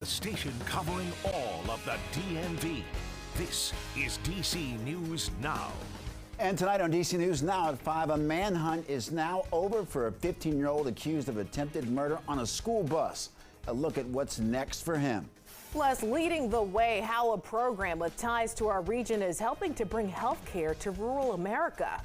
The station covering all of the DMV. This is DC News Now. And tonight on DC News Now at 5, a manhunt is now over for a 15-year-old accused of attempted murder on a school bus. A look at what's next for him. Plus, leading the way, how a program with ties to our region is helping to bring health care to rural America.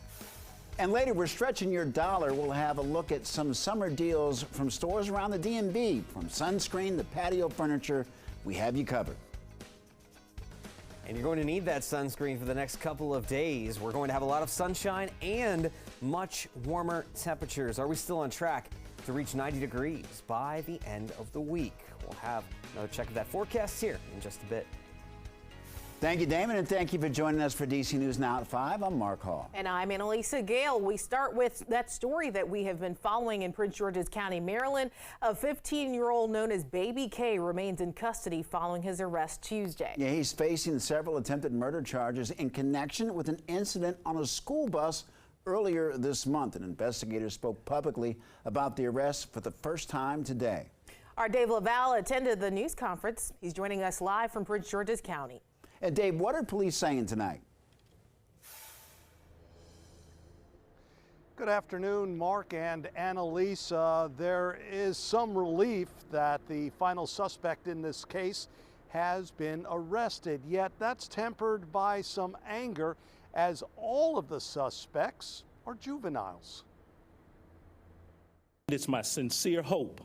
And later, we're stretching your dollar. We'll have a look at some summer deals from stores around the DMV. From sunscreen to patio furniture, we have you covered. And you're going to need that sunscreen for the next couple of days. We're going to have a lot of sunshine and much warmer temperatures. Are we still on track to reach 90 degrees by the end of the week? We'll have another check of that forecast here in just a bit. Thank you, Damon, and thank you for joining us for DC News Now at 5. I'm Mark Hall. And I'm Annalisa Gale. We start with that story that we have been following in Prince George's County, Maryland. A 15-year-old known as Baby K remains in custody following his arrest Tuesday. Yeah, he's facing several attempted murder charges in connection with an incident on a school bus earlier this month. And investigators spoke publicly about the arrest for the first time today. Our Dave Laval attended the news conference. He's joining us live from Prince George's County. And Dave, what are police saying tonight? Good afternoon, Mark and Annalisa. There is some relief that the final suspect in this case has been arrested, yet that's tempered by some anger as all of the suspects are juveniles. It's my sincere hope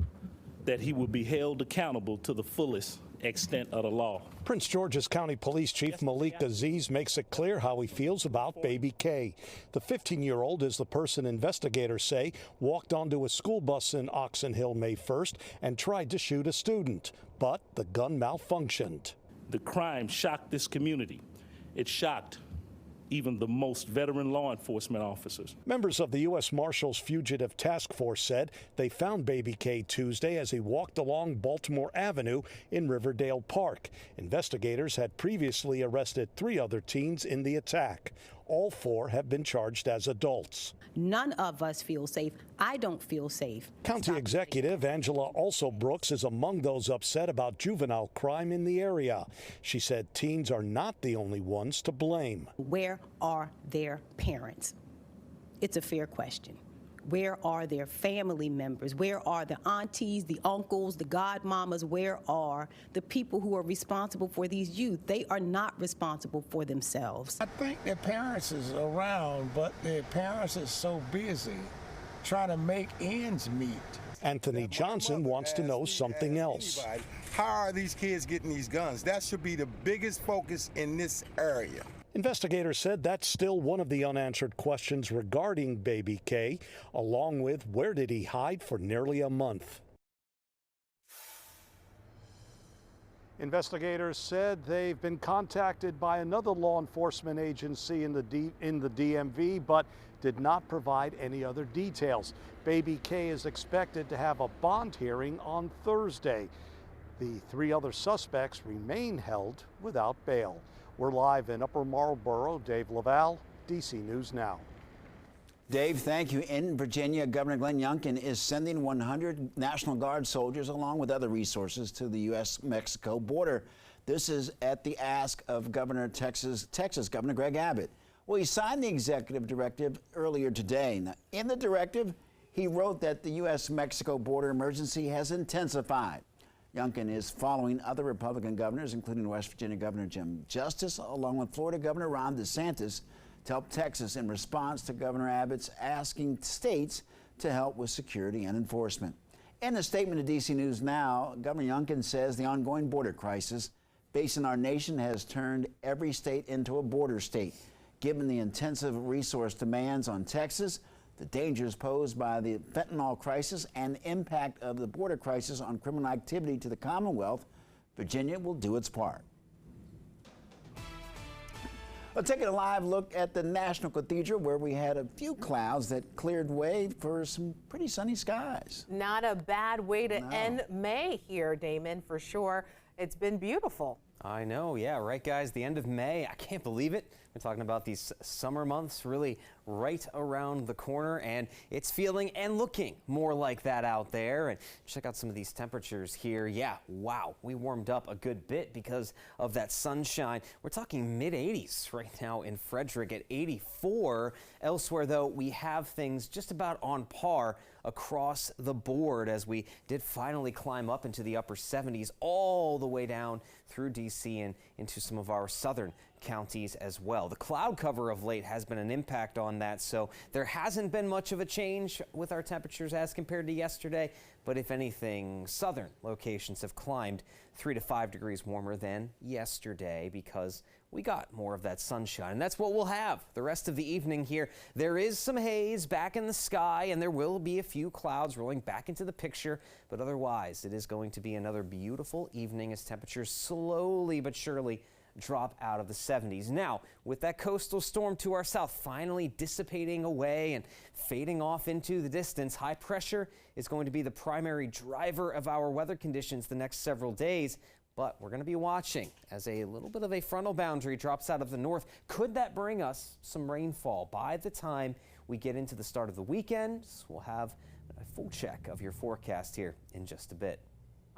that he will be held accountable to the fullest extent of the law. Prince George's County Police Chief Malik Aziz makes it clear how he feels about Baby K. The 15-year-old is the person investigators say walked onto a school bus in Oxon Hill May 1st and tried to shoot a student, but the gun malfunctioned. The crime shocked this community. It shocked even the most veteran law enforcement officers. Members of the U.S. Marshals Fugitive Task Force said they found Baby K Tuesday as he walked along Baltimore Avenue in Riverdale Park. Investigators had previously arrested 3 other teens in the attack. All 4 have been charged as adults. None of us feel safe. I don't feel safe. County Executive Angela Also Brooks is among those upset about juvenile crime in the area. She said teens are not the only ones to blame. Where are their parents? It's a fair question. Where are their family members? Where are the aunties, the uncles, the godmamas? Where are the people who are responsible for these youth? They are not responsible for themselves. I think their parents is around, but their parents is so busy trying to make ends meet. Anthony Johnson wants to know something else. How are these kids getting these guns? That should be the biggest focus in this area. Investigators said that's still one of the unanswered questions regarding Baby K, along with where did he hide for nearly a month. Investigators said they've been contacted by another law enforcement agency in the DMV, but did not provide any other details. Baby K is expected to have a bond hearing on Thursday. The 3 other suspects remain held without bail. We're live in Upper Marlboro. Dave Laval, DC News Now. Dave, thank you. In Virginia, Governor Glenn Youngkin is sending 100 National Guard soldiers along with other resources to the U.S.-Mexico border. This is at the ask of Texas Governor Greg Abbott. Well, he signed the executive directive earlier today. Now, in the directive, he wrote that the U.S.-Mexico border emergency has intensified. Youngkin is following other Republican governors, including West Virginia Governor Jim Justice, along with Florida Governor Ron DeSantis, to help Texas in response to Governor Abbott's asking states to help with security and enforcement. In a statement to DC News Now, Governor Youngkin says the ongoing border crisis facing our nation has turned every state into a border state. Given the intensive resource demands on Texas, the dangers posed by the fentanyl crisis and impact of the border crisis on criminal activity to the Commonwealth, Virginia will do its part. We'll take a live look at the National Cathedral, where we had a few clouds that cleared way for some pretty sunny skies. Not a bad way to end May here, Damon, for sure. It's been beautiful. I know, yeah, right, guys. The end of May. I can't believe it. We're talking about these summer months really right around the corner, and it's feeling and looking more like that out there. And check out some of these temperatures here. Yeah, wow, we warmed up a good bit because of that sunshine. We're talking mid-80s right now in Frederick at 84. Elsewhere, though, we have things just about on par across the board as we did finally climb up into the upper 70s all the way down through D.C. and into some of our southern counties as well. The cloud cover of late has been an impact on that, so there hasn't been much of a change with our temperatures as compared to yesterday, but if anything, southern locations have climbed 3 to 5 degrees warmer than yesterday because we got more of that sunshine. And that's what we'll have the rest of the evening here. There is some haze back in the sky, and there will be a few clouds rolling back into the picture, but otherwise it is going to be another beautiful evening as temperatures slowly but surely drop out of the 70s. Now, with that coastal storm to our south finally dissipating away and fading off into the distance, high pressure is going to be the primary driver of our weather conditions the next several days. But we're going to be watching as a little bit of a frontal boundary drops out of the north. Could that bring us some rainfall by the time we get into the start of the weekend? We'll have a full check of your forecast here in just a bit.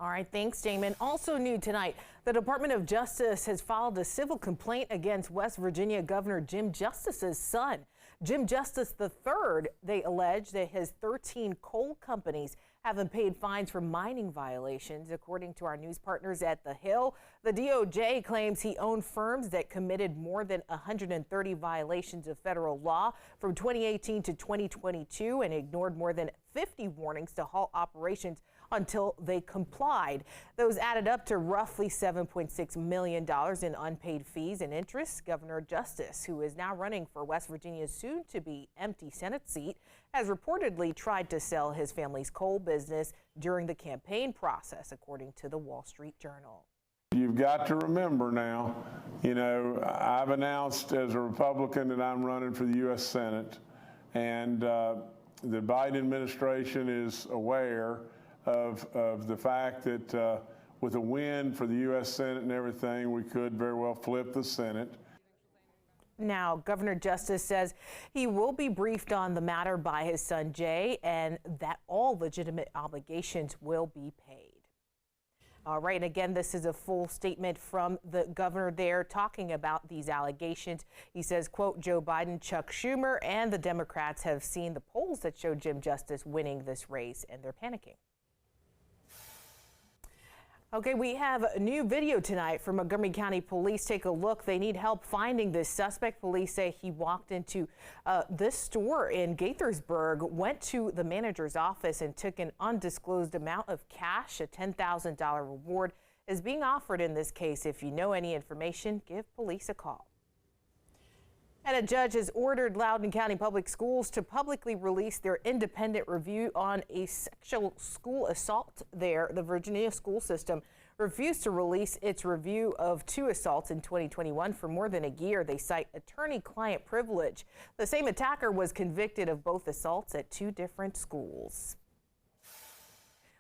All right, thanks, Damon. Also new tonight, the Department of Justice has filed a civil complaint against West Virginia Governor Jim Justice's son. Jim Justice III, they allege that his 13 coal companies haven't paid fines for mining violations. According to our news partners at The Hill, the DOJ claims he owned firms that committed more than 130 violations of federal law from 2018 to 2022 and ignored more than 50 warnings to halt operations until they complied. Those added up to roughly $7.6 million in unpaid fees and interest. Governor Justice, who is now running for West Virginia's soon-to-be empty Senate seat, has reportedly tried to sell his family's coal business during the campaign process, according to the Wall Street Journal. You've got to remember now, you know, I've announced as a Republican that I'm running for the U.S. Senate, and the Biden administration is aware of the fact that with a win for the U.S. Senate and everything, we could very well flip the Senate. Now, Governor Justice says he will be briefed on the matter by his son Jay and that all legitimate obligations will be paid. All right, and again, this is a full statement from the governor there talking about these allegations. He says, quote, Joe Biden, Chuck Schumer, and the Democrats have seen the polls that show Jim Justice winning this race, and they're panicking. Okay, we have a new video tonight from Montgomery County Police. Take a look. They need help finding this suspect. Police say he walked into this store in Gaithersburg, went to the manager's office and took an undisclosed amount of cash. A $10,000 reward is being offered in this case. If you know any information, give police a call. And a judge has ordered Loudoun County Public Schools to publicly release their independent review on a sexual school assault there. The Virginia school system refused to release its review of 2 assaults in 2021 for more than a year. They cite attorney-client privilege. The same attacker was convicted of both assaults at 2 different schools.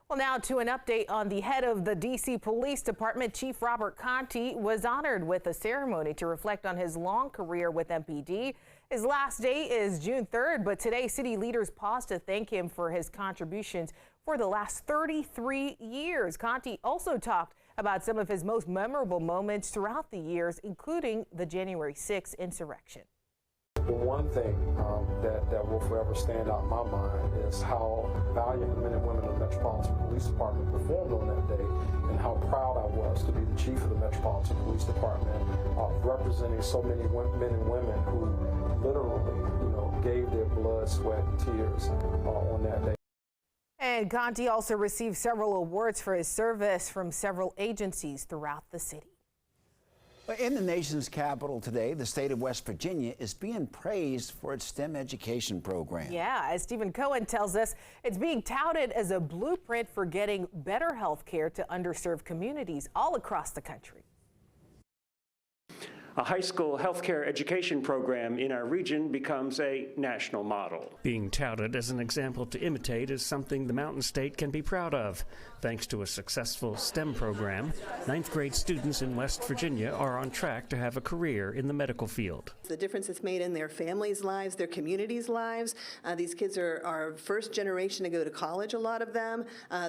Well, now to an update on the head of the D.C. Police Department. Chief Robert Conti was honored with a ceremony to reflect on his long career with MPD. His last day is June 3rd, but today city leaders paused to thank him for his contributions for the last 33 years. Conti also talked about some of his most memorable moments throughout the years, including the January 6th insurrection. The one thing that will forever stand out in my mind is how valiant the men and women of the Metropolitan Police Department performed on that day, and how proud I was to be the chief of the Metropolitan Police Department, representing so many men and women who literally, gave their blood, sweat, and tears on that day. And Conti also received several awards for his service from several agencies throughout the city. In the nation's capital today, the state of West Virginia is being praised for its STEM education program. Yeah, as Stephen Cohen tells us, it's being touted as a blueprint for getting better health care to underserved communities all across the country. A high school healthcare education program in our region becomes a national model. Being touted as an example to imitate is something the Mountain State can be proud of. Thanks to a successful STEM program, 9th grade students in West Virginia are on track to have a career in the medical field. The difference it's made in their families' lives, their communities' lives. These kids are first generation to go to college, a lot of them.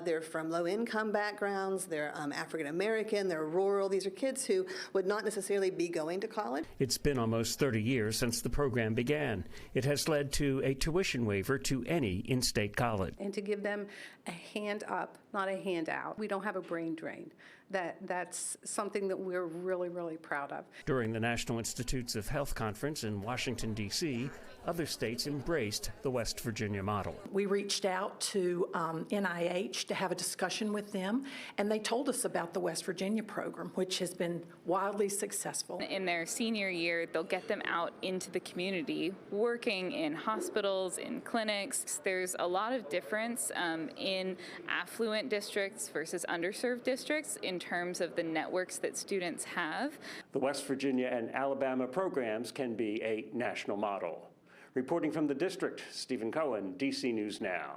They're from low-income backgrounds. They're African American. They're rural. These are kids who would not necessarily be going to college. It's been almost 30 years since the program began. It has led to a tuition waiver to any in-state college. And to give them a hand up, not a handout. We don't have a brain drain. That's something that we're really, really proud of. During the National Institutes of Health Conference in Washington, D.C., other states embraced the West Virginia model. We reached out to NIH to have a discussion with them, and they told us about the West Virginia program, which has been wildly successful. In their senior year, they'll get them out into the community, working in hospitals, in clinics. There's a lot of difference in affluent districts versus underserved districts in terms of the networks that students have. The West Virginia and Alabama programs can be a national model. Reporting from the district, Stephen Cohen, DC News Now.